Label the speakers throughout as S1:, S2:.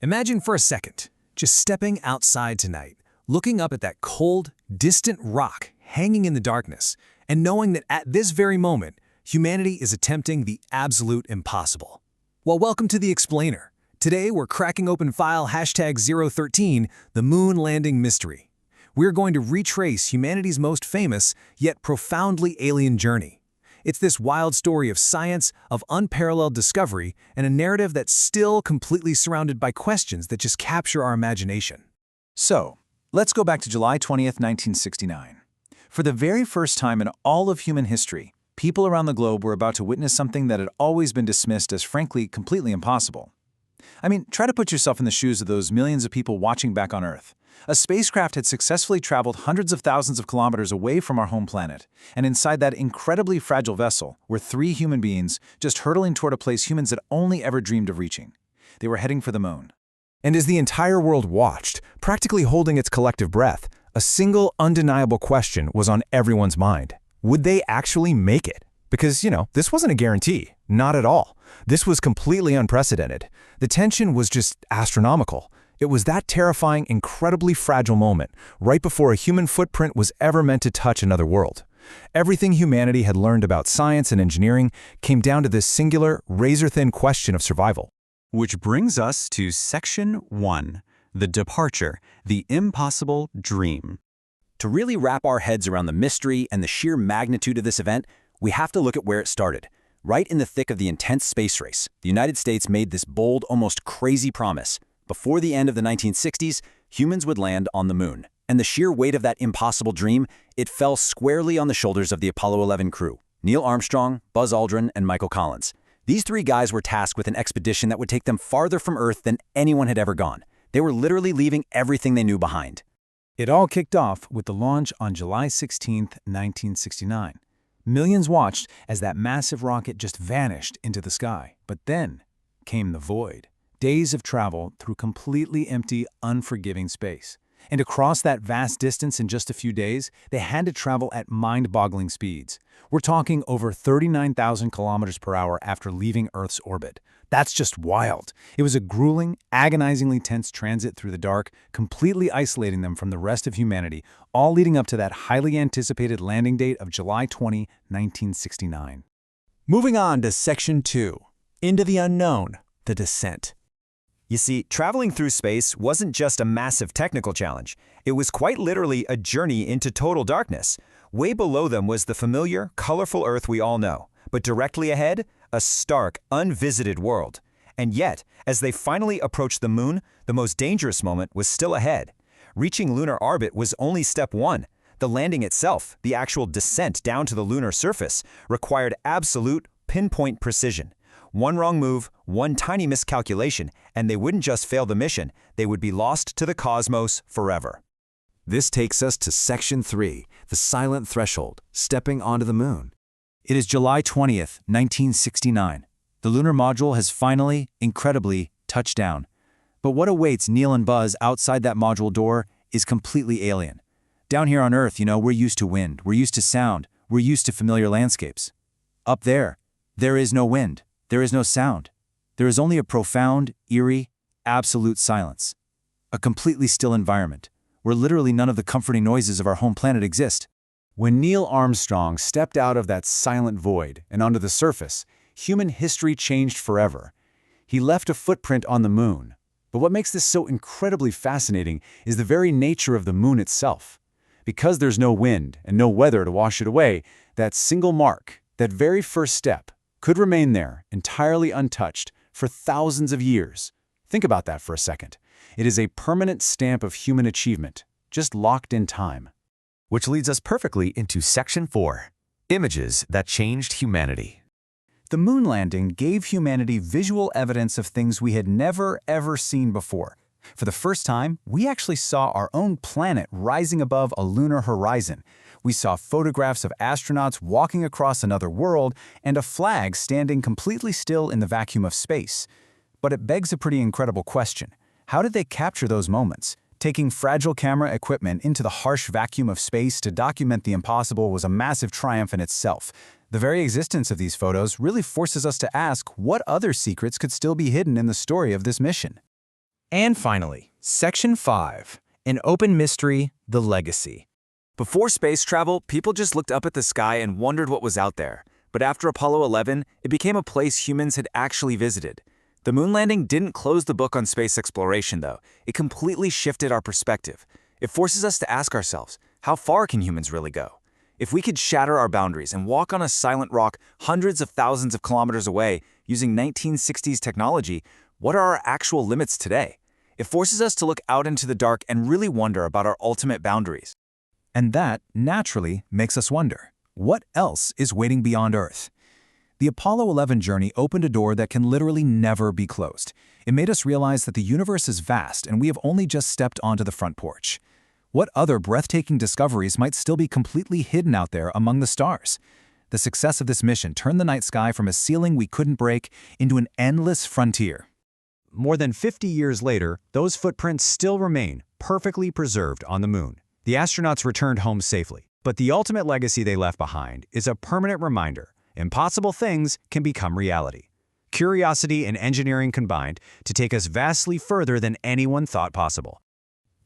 S1: Imagine for a second, just stepping outside tonight, looking up at that cold, distant rock hanging in the darkness, and knowing that at this very moment, humanity is attempting the absolute impossible. Well, welcome to The Explainer. Today, we're cracking open file #013, the moon landing mystery. We're going to retrace humanity's most famous, yet profoundly alien journey. It's this wild story of science, of unparalleled discovery, and a narrative that's still completely surrounded by questions that just capture our imagination.
S2: So, let's go back to July 20th, 1969. For the very first time in all of human history, people around the globe were about to witness something that had always been dismissed as frankly completely impossible. I mean, try to put yourself in the shoes of those millions of people watching back on Earth. A spacecraft had successfully traveled hundreds of thousands of kilometers away from our home planet, and inside that incredibly fragile vessel were 3 human beings just hurtling toward a place humans had only ever dreamed of reaching. They were heading for the moon.
S3: And as the entire world watched, practically holding its collective breath, a single undeniable question was on everyone's mind. Would they actually make it? Because, this wasn't a guarantee. Not at all. This was completely unprecedented. The tension was just astronomical. It was that terrifying, incredibly fragile moment, right before a human footprint was ever meant to touch another world. Everything humanity had learned about science and engineering came down to this singular, razor-thin question of survival.
S4: Which brings us to Section 1, the departure, the impossible dream.
S5: To really wrap our heads around the mystery and the sheer magnitude of this event, we have to look at where it started. Right in the thick of the intense space race, the United States made this bold, almost crazy promise. Before the end of the 1960s, humans would land on the moon. And the sheer weight of that impossible dream, it fell squarely on the shoulders of the Apollo 11 crew. Neil Armstrong, Buzz Aldrin, and Michael Collins. These 3 guys were tasked with an expedition that would take them farther from Earth than anyone had ever gone. They were literally leaving everything they knew behind.
S2: It all kicked off with the launch on July 16, 1969. Millions watched as that massive rocket just vanished into the sky. But then came the void. Days of travel through completely empty, unforgiving space. And across that vast distance in just a few days, they had to travel at mind-boggling speeds. We're talking over 39,000 kilometers per hour after leaving Earth's orbit. That's just wild. It was a grueling, agonizingly tense transit through the dark, completely isolating them from the rest of humanity, all leading up to that highly anticipated landing date of July 20, 1969.
S3: Moving on to Section 2, Into the Unknown, the Descent.
S5: You see, traveling through space wasn't just a massive technical challenge. It was quite literally a journey into total darkness. Way below them was the familiar, colorful Earth we all know. But directly ahead, a stark, unvisited world. And yet, as they finally approached the moon, the most dangerous moment was still ahead. Reaching lunar orbit was only step 1. The landing itself, the actual descent down to the lunar surface, required absolute, pinpoint precision. One wrong move, one tiny miscalculation, and they wouldn't just fail the mission, they would be lost to the cosmos forever.
S3: This takes us to Section 3, the silent threshold, stepping onto the moon.
S2: It is July 20th, 1969. The lunar module has finally, incredibly, touched down. But what awaits Neil and Buzz outside that module door is completely alien. Down here on Earth, we're used to wind, we're used to sound, we're used to familiar landscapes. Up there is no wind. There is no sound. There is only a profound, eerie, absolute silence. A completely still environment, where literally none of the comforting noises of our home planet exist. When Neil Armstrong stepped out of that silent void and onto the surface, human history changed forever. He left a footprint on the moon. But what makes this so incredibly fascinating is the very nature of the moon itself. Because there's no wind and no weather to wash it away, that single mark, that very first step, could remain there, entirely untouched, for thousands of years. Think about that for a second. It is a permanent stamp of human achievement, just locked in time.
S3: Which leads us perfectly into Section 4, Images that Changed Humanity.
S2: The moon landing gave humanity visual evidence of things we had never, ever seen before. For the first time, we actually saw our own planet rising above a lunar horizon. We saw photographs of astronauts walking across another world and a flag standing completely still in the vacuum of space. But it begs a pretty incredible question. How did they capture those moments? Taking fragile camera equipment into the harsh vacuum of space to document the impossible was a massive triumph in itself. The very existence of these photos really forces us to ask what other secrets could still be hidden in the story of this mission.
S3: And finally, Section 5, an open mystery, the legacy.
S2: Before space travel, people just looked up at the sky and wondered what was out there. But after Apollo 11, it became a place humans had actually visited. The moon landing didn't close the book on space exploration, though. It completely shifted our perspective. It forces us to ask ourselves, how far can humans really go? If we could shatter our boundaries and walk on a silent rock hundreds of thousands of kilometers away using 1960s technology, what are our actual limits today? It forces us to look out into the dark and really wonder about our ultimate boundaries.
S1: And that, naturally, makes us wonder, what else is waiting beyond Earth? The Apollo 11 journey opened a door that can literally never be closed. It made us realize that the universe is vast and we have only just stepped onto the front porch. What other breathtaking discoveries might still be completely hidden out there among the stars? The success of this mission turned the night sky from a ceiling we couldn't break into an endless frontier.
S4: More than 50 years later, those footprints still remain perfectly preserved on the moon. The astronauts returned home safely, but the ultimate legacy they left behind is a permanent reminder: impossible things can become reality. Curiosity and engineering combined to take us vastly further than anyone thought possible.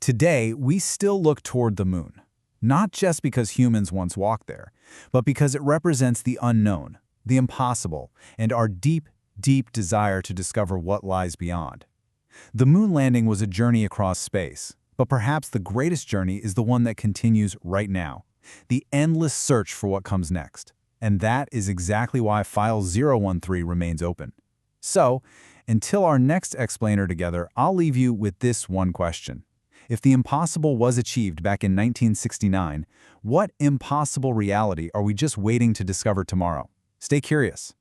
S1: Today, we still look toward the moon, not just because humans once walked there, but because it represents the unknown, the impossible, and our deep, deep desire to discover what lies beyond. The moon landing was a journey across space, but perhaps the greatest journey is the one that continues right now, the endless search for what comes next. And that is exactly why File 013 remains open. So, until our next explainer together, I'll leave you with this one question. If the impossible was achieved back in 1969, what impossible reality are we just waiting to discover tomorrow? Stay curious.